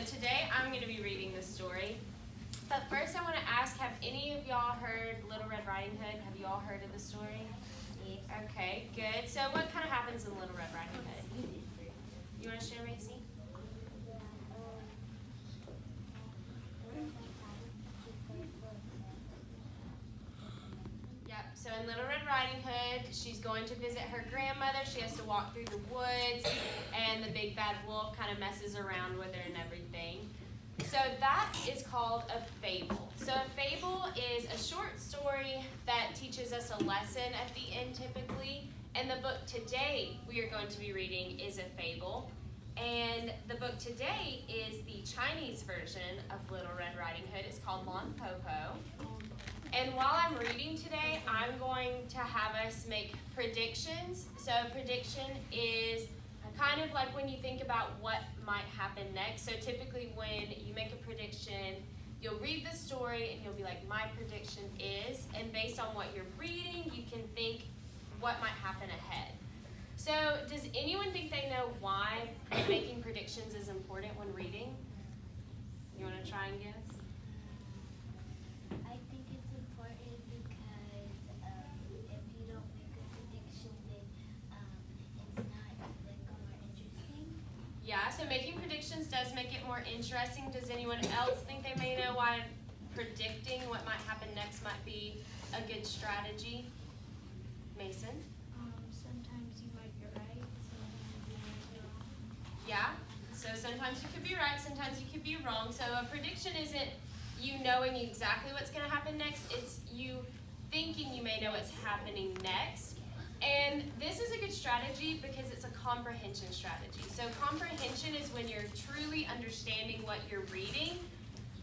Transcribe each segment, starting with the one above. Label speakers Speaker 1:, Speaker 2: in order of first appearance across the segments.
Speaker 1: today I'm going to be reading this story. But first I want to ask, have any of y'all heard Little Red Riding Hood? Have you all heard of the story? Yeah. Okay, good. So what kind of happens in Little Red Riding Hood? You want to share, Macy? Yep, so in Little Red Riding Hood, she's going to visit her grandmother. She has to walk through the woods, and the big bad wolf kind of messes around with her and everything. So that is called a fable. So a fable is a short story that teaches us a lesson at the end typically. And the book today we are going to be reading is a fable. And the book today is the Chinese version of Little Red Riding Hood. It's called Lon Popo. And while I'm reading today, I'm going to have us make predictions. So a prediction is kind of like when you think about what might happen next. So typically when you make a prediction, you'll read the story and you'll be like, my prediction is, and based on what you're reading, you can think what might happen ahead. So does anyone think they know why making predictions is important when reading? You want to try and guess?
Speaker 2: I think it's important because if you don't make a prediction, then it's not like more interesting.
Speaker 1: Yeah, so making predictions does make it more interesting. Does anyone else think they may know why predicting what might happen next might be a good strategy? Mason?
Speaker 2: Sometimes you might be right, sometimes you might be wrong.
Speaker 1: Yeah, so sometimes you could be right, sometimes you could be wrong. So a prediction isn't you knowing exactly what's going to happen next, it's you thinking you may know what's happening next. And this is a good strategy because it's a comprehension strategy. So comprehension is when you're truly understanding what you're reading.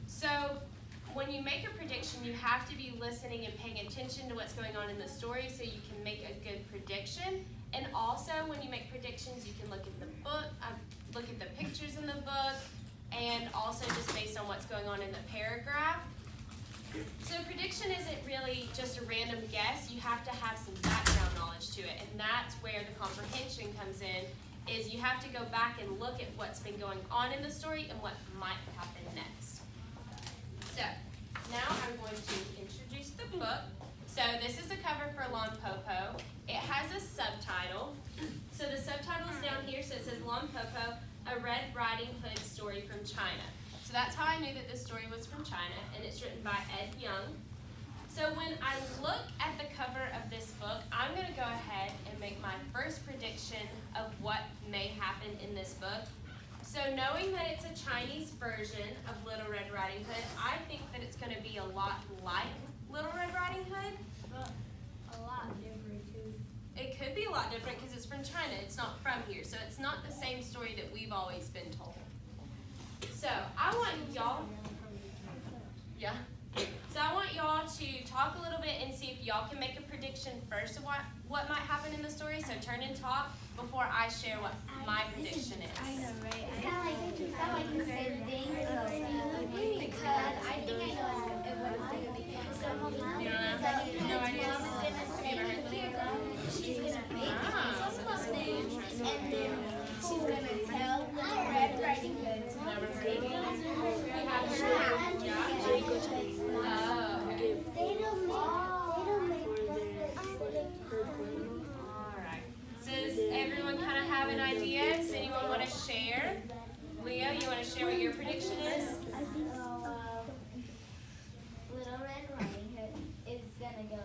Speaker 1: So when you make a prediction, you have to be listening and paying attention to what's going on in the story so you can make a good prediction. And also when you make predictions, you can look at the book, look at the pictures in the book, and also just based on what's going on in the paragraph. So prediction isn't really just a random guess. You have to have some background knowledge to it, and that's where the comprehension comes in, is you have to go back and look at what's been going on in the story and what might happen next. So now I'm going to introduce the book. So this is the cover for Lon Popo. It has a subtitle. So the subtitle is down here, so it says Lon Popo, a Red Riding Hood story from China. So that's how I knew that this story was from China, and it's written by Ed Young. So when I look at the cover of this book, I'm going to go ahead and make my first prediction of what may happen in this book. So knowing that it's a Chinese version of Little Red Riding Hood, I think that it's going to be a lot like Little Red Riding Hood.
Speaker 2: But a lot different too.
Speaker 1: It could be a lot different because it's from China. It's not from here. So it's not the same story that we've always been told. So I want y'all, So I want y'all to talk a little bit and see if y'all can make a prediction first of what might happen in the story. So turn and talk before I share what my prediction is.
Speaker 2: I know, right? It's kind of like the same thing. Because I think I know what it's going to be. So
Speaker 1: No idea.
Speaker 2: She's going to make some things, and then she's going to tell Little Red Riding Hood.
Speaker 1: Alright. So does everyone kind of have an idea? Does anyone want to share? Leo, you want to share what your prediction is?
Speaker 2: I think Little Red Riding Hood is gonna go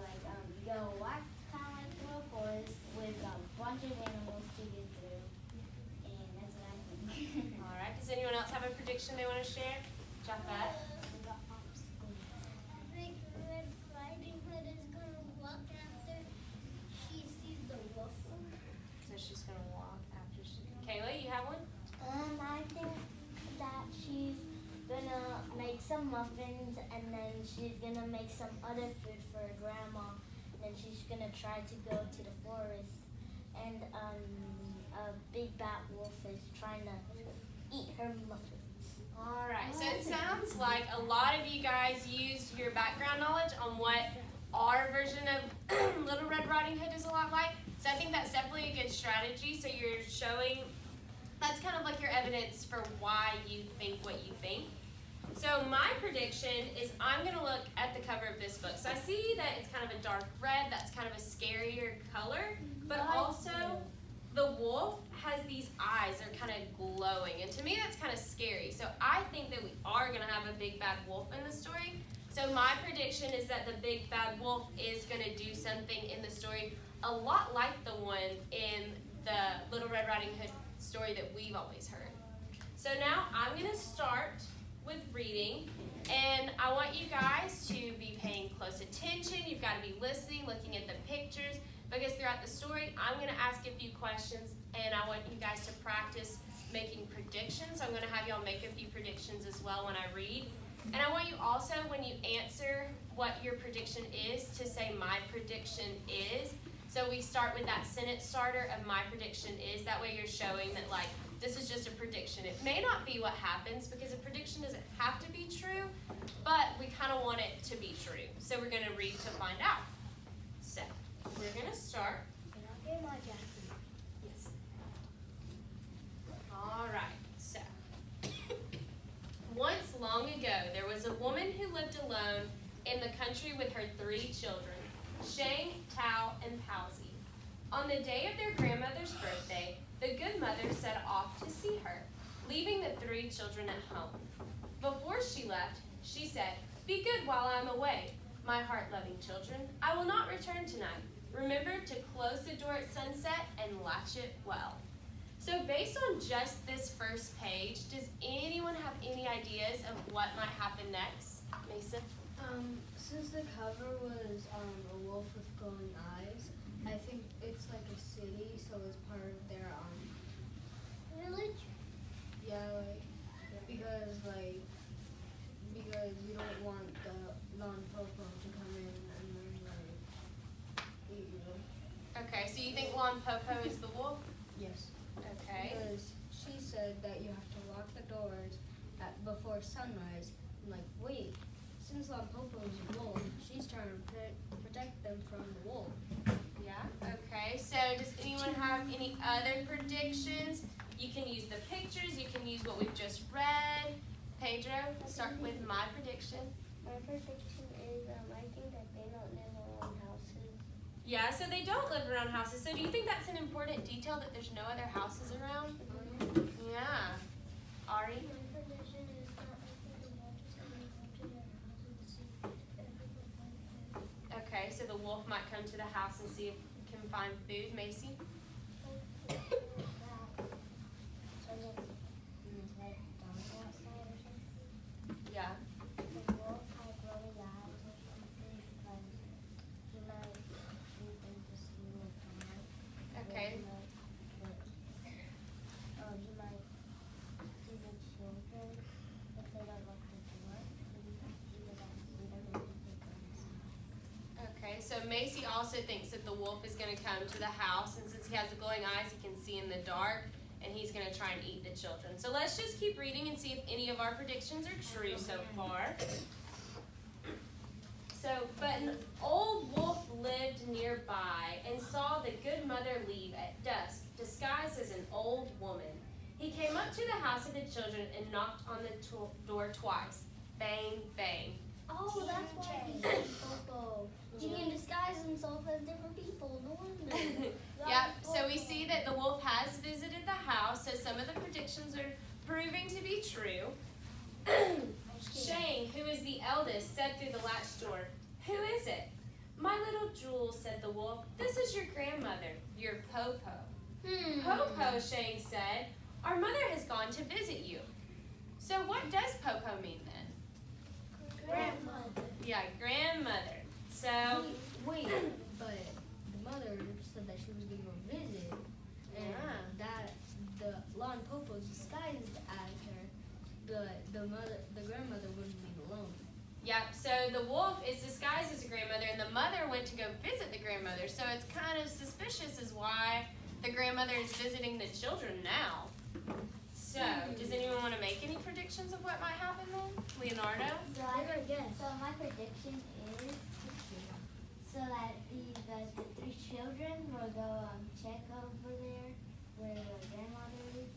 Speaker 2: walk kind of like through a forest with a bunch of animals to get through, and that's what I think.
Speaker 1: Alright. Does anyone else have a prediction they want to share? Japhet?
Speaker 3: I think Red Riding Hood is gonna walk after she sees the wolf.
Speaker 1: So she's going to walk after she... Kayla, you have one?
Speaker 2: I think that she's gonna make some muffins, and then she's gonna make some other food for her grandma, and then she's gonna try to go to the forest, and a big bad wolf is trying to eat her muffins.
Speaker 1: Alright, so it sounds like a lot of you guys used your background knowledge on what our version of Little Red Riding Hood is a lot like. So I think that's definitely a good strategy. So you're showing That's kind of like your evidence for why you think what you think. So my prediction is I'm going to look at the cover of this book. So I see that it's kind of a dark red. That's kind of a scarier color. But also the wolf has these eyes that are kind of glowing. And to me that's kind of scary. So I think that we are going to have a big bad wolf in the story. So my prediction is that the big bad wolf is going to do something in the story a lot like the one in the Little Red Riding Hood story that we've always heard. So now I'm going to start with reading, and I want you guys to be paying close attention. You've got to be listening, looking at the pictures, because throughout the story I'm going to ask a few questions, and I want you guys to practice making predictions. So I'm going to have y'all make a few predictions as well when I read. And I want you also, when you answer what your prediction is, to say my prediction is. So we start with that sentence starter of my prediction is. That way you're showing that, like, this is just a prediction. It may not be what happens, because a prediction doesn't have to be true, but we kind of want it to be true. So we're going to read to find out. So we're going to start.
Speaker 2: Can I get my jacket?
Speaker 1: Yes. All right. So once long ago, there was a woman who lived alone in the country with her 3 children, Shang, Tao, and Palsy. On the day of their grandmother's birthday, the good mother set off to see her, leaving the 3 children at home. Before she left, she said, "Be good while I'm away, my heart-loving children. I will not return tonight. Remember to close the door at sunset and latch it well." So based on just this first page, does anyone have any ideas of what might happen next? Mason?
Speaker 4: Since the cover was a wolf with glowing eyes, I think it's like a city, so it's part of their
Speaker 3: Village?
Speaker 4: because you don't want the non-popo to come in and then eat you.
Speaker 1: Okay, so you think Lon Popo is the wolf?
Speaker 4: Yes.
Speaker 1: Okay.
Speaker 4: Because she said that you have to lock the doors before sunrise. I'm like, wait, since Popo is a wolf, she's trying to protect them from the wolf.
Speaker 1: Yeah, okay. So does anyone have any other predictions? You can use the pictures, you can use what we've just read. Pedro, we'll start with my prediction.
Speaker 2: My prediction is I think that they don't live around houses.
Speaker 1: Yeah, so they don't live around houses. So do you think that's an important detail, that there's no other houses around? Yeah. Ari?
Speaker 3: My prediction is that I think the wolf is going to go to their house and see if they can find food.
Speaker 1: Okay, so the wolf might come to the house and see if it can find food. Macy? Yeah.
Speaker 2: The wolf has glowing eyes or something because he might lead them to see what's around.
Speaker 1: Okay.
Speaker 2: He might see the children if they don't lock the door. He would see them and take them inside.
Speaker 1: Okay, so Macy also thinks that the wolf is going to come to the house, and since he has the glowing eyes, he can see in the dark, and he's going to try and eat the children. So let's just keep reading and see if any of our predictions are true so far. So, but an old wolf lived nearby and saw the good mother leave at dusk, disguised as an old woman. He came up to the house of the children and knocked on the door twice. Bang, bang.
Speaker 2: Oh, that's why he said Popo. He can disguise himself as different people. No wonder.
Speaker 1: Yep, so we see that the wolf has visited the house, so some of the predictions are proving to be true. Shane, who is the eldest, said through the latch door, "Who is it?" "My little Jewel," said the wolf. "This is your grandmother, your Popo." "Popo," Shane said, "our mother has gone to visit you." So what does Popo mean then?
Speaker 2: Grandmother.
Speaker 1: Yeah, grandmother. So,
Speaker 4: Wait, but the mother said that she was going to visit, and
Speaker 1: Yeah.
Speaker 4: that the Lon Popo's disguised as her. The grandmother wouldn't leave alone.
Speaker 1: yep, so the wolf is disguised as a grandmother, and the mother went to go visit the grandmother. So it's kind of suspicious as why the grandmother is visiting the children now. So, does anyone want to make any predictions of what might happen then? Leonardo?
Speaker 2: So so my prediction is so that the 3 children will go check over there where the grandmother is,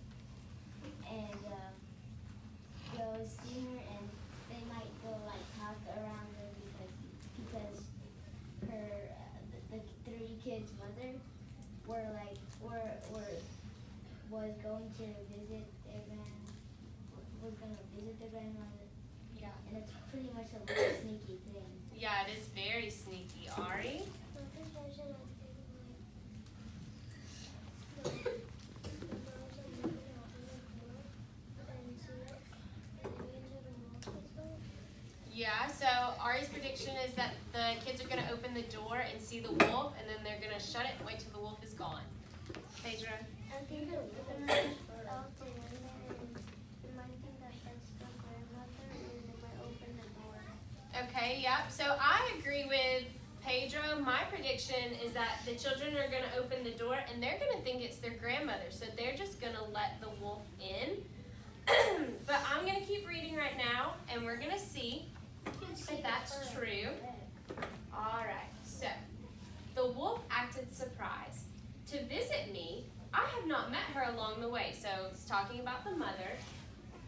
Speaker 2: was going to visit their grandmother.
Speaker 4: Yeah.
Speaker 2: And it's pretty much a little sneaky thing.
Speaker 1: Yeah, it is very sneaky. Ari? Yeah, so Ari's prediction is that the kids are going to open the door and see the wolf, and then they're going to shut it and wait till the wolf is gone. Phaedra?
Speaker 3: I think they're gonna out the window and they might think that that's the grandmother and they might open the door.
Speaker 1: Okay, yep. So I agree with Pedro. My prediction is that the children are going to open the door and they're going to think it's their grandmother. So they're just going to let the wolf in. But I'm going to keep reading right now and we're going to see if that's true. All right. So the wolf acted surprised. To visit me, I have not met her along the way. So it's talking about the mother.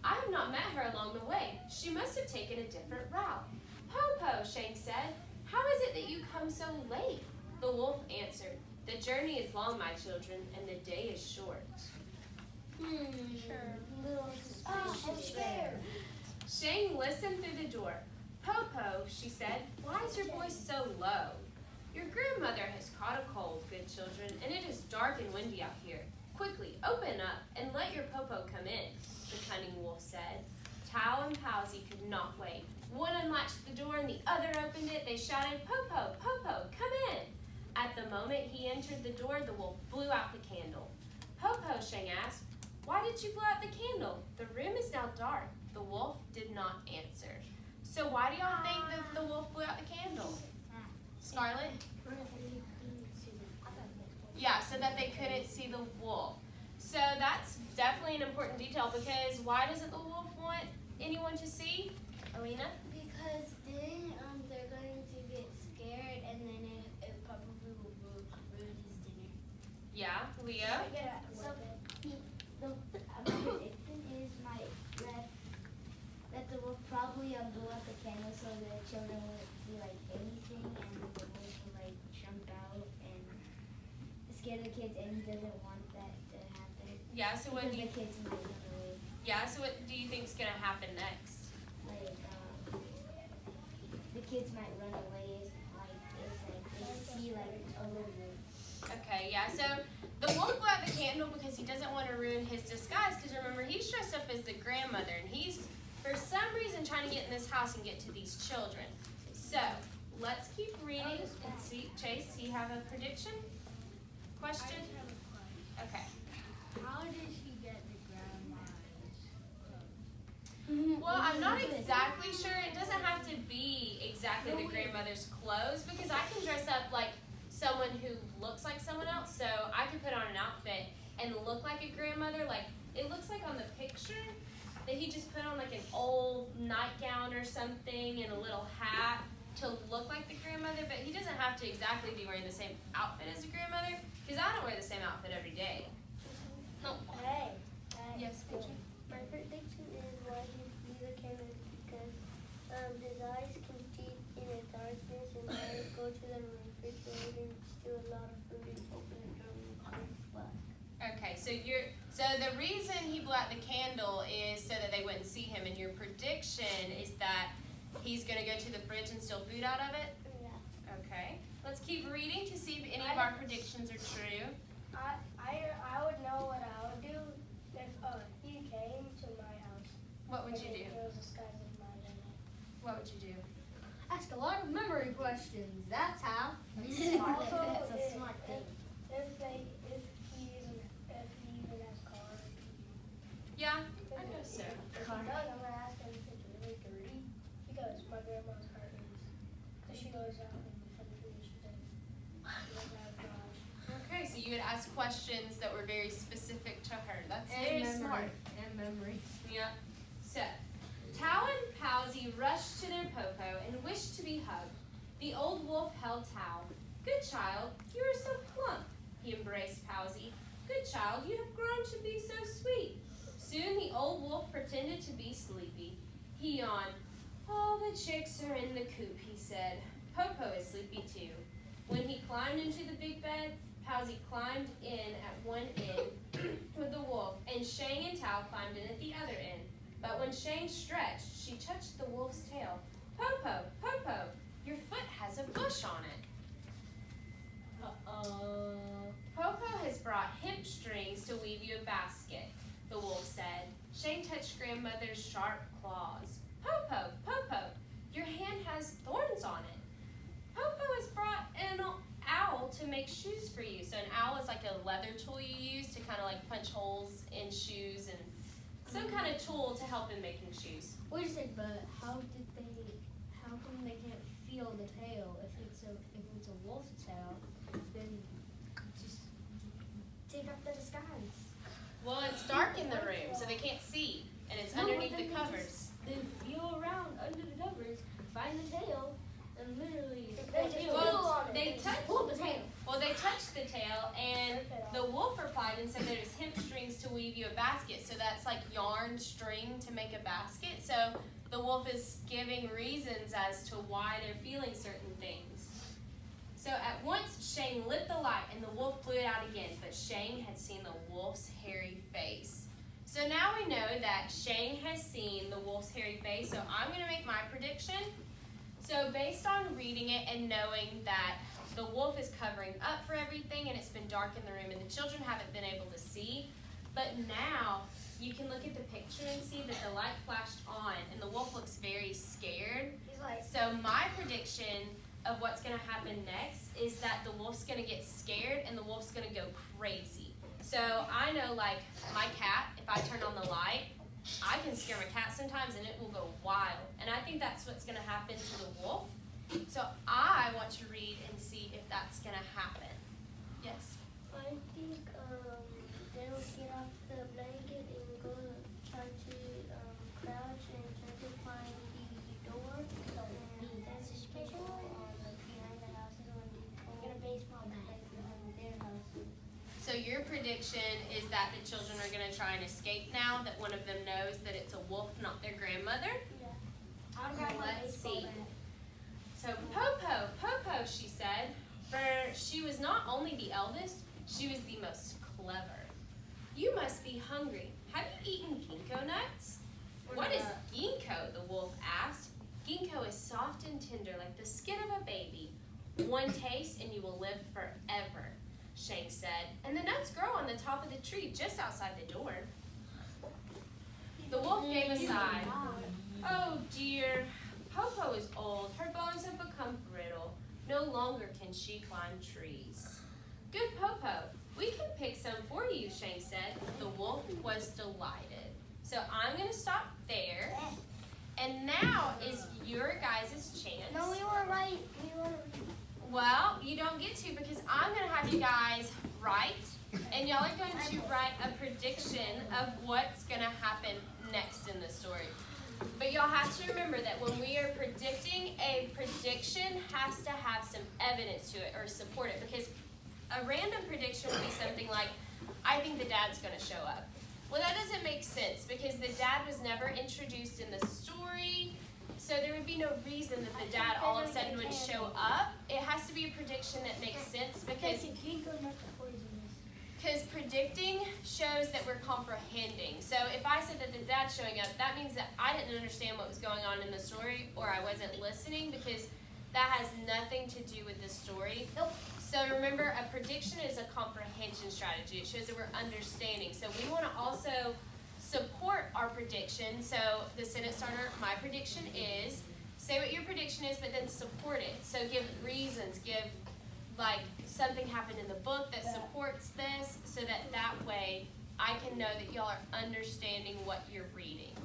Speaker 1: I have not met her along the way. She must have taken a different route. Popo, Shank said, how is it that you come so late? The wolf answered, the journey is long, my children, and the day is short.
Speaker 3: Sure. Little suspicious there.
Speaker 1: Shane listened through the door. Popo, she said, why is your voice so low? Your grandmother has caught a cold, good children, and it is dark and windy out here. Quickly, open up and let your Popo come in, the cunning wolf said. Tao and Powsy could not wait. One unlatched the door and the other opened it. They shouted, Popo, Popo, come in. At the moment he entered the door, the wolf blew out the candle. Popo, Shang asked, why did you blow out the candle? The room is now dark. The wolf did not answer. So why do y'all think that the wolf blew out the candle? Scarlett? Yeah, so that they couldn't see the wolf. So that's definitely an important detail because why doesn't the wolf want anyone to see? Alina?
Speaker 2: Because then they're going to get scared and then it probably will ruin his dinner.
Speaker 1: Yeah, Leo?
Speaker 2: Yeah, so my prediction is that the wolf probably blew out the candle so the children wouldn't see like anything and the wolf will like jump out and scare the kids and he doesn't want that to happen.
Speaker 1: Yeah, so what do you,
Speaker 2: the kids might run away.
Speaker 1: yeah, so what do you think's gonna happen next?
Speaker 2: Like the kids might run away if they see like a little wolf.
Speaker 1: Okay, yeah, so the wolf blew out the candle because he doesn't want to ruin his disguise because remember, he's dressed up as the grandmother and he's, for some reason, trying to get in this house and get to these children. So, let's keep reading and see. Chase, do you have a prediction? Question? Okay.
Speaker 4: How did she get the grandma's?
Speaker 1: Well, I'm not exactly sure. It doesn't have to be exactly the grandmother's clothes because I can dress up like someone who looks like someone else. So I could put on an outfit and look like a grandmother. Like it looks like on the picture that he just put on like an old nightgown or something and a little hat to look like the grandmother. But he doesn't have to exactly be wearing the same outfit as the grandmother because I don't wear the same outfit every day.
Speaker 3: Hey.
Speaker 1: Yes, Gretchen?
Speaker 3: My prediction is why he blew the candle because his eyes can see in the darkness and then go to the refrigerator and steal a lot of food and open the door and come back.
Speaker 1: Okay, so the reason he blew out the candle is so that they wouldn't see him, and your prediction is that he's going to go to the fridge and steal food out of it?
Speaker 3: Yeah.
Speaker 1: Okay. Let's keep reading to see if any of our predictions are true.
Speaker 3: I would know what I would do if he came to my house.
Speaker 1: What would you do?
Speaker 3: It was disguised as my dinner.
Speaker 1: What would you do?
Speaker 4: Ask a lot of memory questions. That's how.
Speaker 2: Smart.
Speaker 3: Also,
Speaker 2: That's a smart thing.
Speaker 3: If he even has cars.
Speaker 1: Yeah, I guess so.
Speaker 3: If he does, I'm gonna ask him if it's really dirty because my grandma's car is. She goes out and comes to the street. She doesn't have a garage.
Speaker 1: Okay, so you would ask questions that were very specific to her. That's very smart.
Speaker 4: And memory.
Speaker 1: Yeah. So, Tao and Powsy rushed to their Popo and wished to be hugged. The old wolf held Tao. Good child, you are so plump. He embraced Powsy. Good child, you have grown to be so sweet. Soon the old wolf pretended to be sleepy. He yawned. All the chicks are in the coop, he said. Popo is sleepy too. When he climbed into the big bed, Powsy climbed in at one end with the wolf. Owl climbed in at the other end. But when Shane stretched, she touched the wolf's tail. Popo, Popo, your foot has a bush on it. Popo has brought hemp strings to weave you a basket, the wolf said. Shane touched grandmother's sharp claws. Popo, Popo, your hand has thorns on it. Popo has brought an owl to make shoes for you. So an owl is like a leather tool you use to kind of like punch holes in shoes and some kind of tool to help in making shoes.
Speaker 4: Wait a sec, but how come they can't feel the tail? If it's a wolf's tail, then just take up the disguise.
Speaker 1: Well, it's dark in the room, so they can't see, and it's underneath the covers.
Speaker 4: They feel around under the covers, find the tail, and literally
Speaker 1: Well,
Speaker 4: pull the tail.
Speaker 1: Well, they touched the tail, and the wolf replied and said that it was hemp strings to weave you a basket. So that's like yarn string to make a basket. So the wolf is giving reasons as to why they're feeling certain things. So at once Shane lit the light, and the wolf blew it out again. But Shane had seen the wolf's hairy face. So now we know that Shane has seen the wolf's hairy face. So I'm going to make my prediction. So based on reading it and knowing that the wolf is covering up for everything and it's been dark in the room and the children haven't been able to see, but now you can look at the picture and see that the light flashed on and the wolf looks very scared. So my prediction of what's going to happen next is that the wolf's going to get scared and the wolf's going to go crazy. So I know, like my cat, if I turn on the light, I can scare my cat sometimes and it will go wild. And I think that's what's going to happen to the wolf. So I want to read and see if that's going to happen. Yes?
Speaker 3: I think they'll get off the blanket and go try to crouch and try to find the door. And that's special behind the houses when they get a baseball bat behind their houses.
Speaker 1: So your prediction is that the children are going to try and escape now, that one of them knows that it's a wolf, not their grandmother?
Speaker 3: Yeah.
Speaker 1: Let's see. So Popo, Popo, she said, for she was not only the eldest, she was the most clever. You must be hungry. Have you eaten ginkgo nuts? What is ginkgo? The wolf asked. Ginkgo is soft and tender like the skin of a baby. One taste and you will live forever, Shane said. And the nuts grow on the top of the tree just outside the door. The wolf gave a sigh. Oh dear, Popo is old. Her bones have become brittle. No longer can she climb trees. Good Popo, we can pick some for you, Shane said. The wolf was delighted. So I'm going to stop there. And now is your guys' chance.
Speaker 3: No, we were right.
Speaker 1: Well, you don't get to because I'm going to have you guys write. And y'all are going to write a prediction of what's going to happen next in the story. But y'all have to remember that when we are predicting, a prediction has to have some evidence to it or support it. Because a random prediction would be something like, I think the dad's going to show up. Well, that doesn't make sense because the dad was never introduced in the story. So there would be no reason that the dad all of a sudden would show up. It has to be a prediction that makes sense because predicting shows that we're comprehending. So if I said that the dad's showing up, that means that I didn't understand what was going on in the story or I wasn't listening because that has nothing to do with the story.
Speaker 3: Nope.
Speaker 1: So remember, a prediction is a comprehension strategy. It shows that we're understanding. So we want to also support our prediction. So the sentence starter, my prediction is, say what your prediction is, but then support it. So give reasons, give like something happened in the book that supports this so that way I can know that y'all are understanding what you're reading.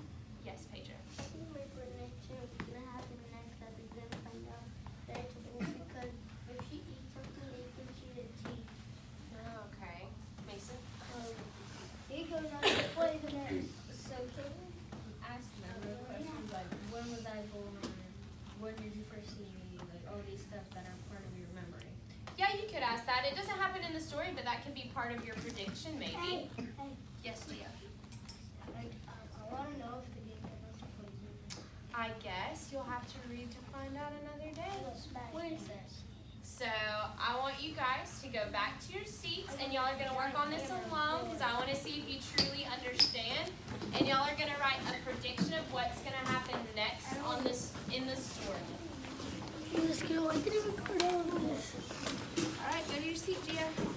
Speaker 1: Yes, Pedro?
Speaker 3: I think my prediction is going to happen next that we're going to find out that it's a wolf because if she eats something, they can see the teeth.
Speaker 1: Okay. Mason?
Speaker 3: He goes on to poisonous.
Speaker 4: So can we ask them real questions like, when was I born? When did you first see me? Like all these stuff that are part of your memory.
Speaker 1: Yeah, you could ask that. It doesn't happen in the story, but that could be part of your prediction, maybe.
Speaker 3: Hey.
Speaker 1: Yes, Gia?
Speaker 3: Like, I want to know if the game is poison.
Speaker 1: I guess you'll have to read to find out another day.
Speaker 3: What is this?
Speaker 1: So I want you guys to go back to your seats, and y'all are going to work on this alone because I want to see if you truly understand and y'all are gonna write a prediction of what's gonna happen next on this in the story.
Speaker 3: Let's go. I didn't record all of this.
Speaker 1: All right, go to your seat, Gia.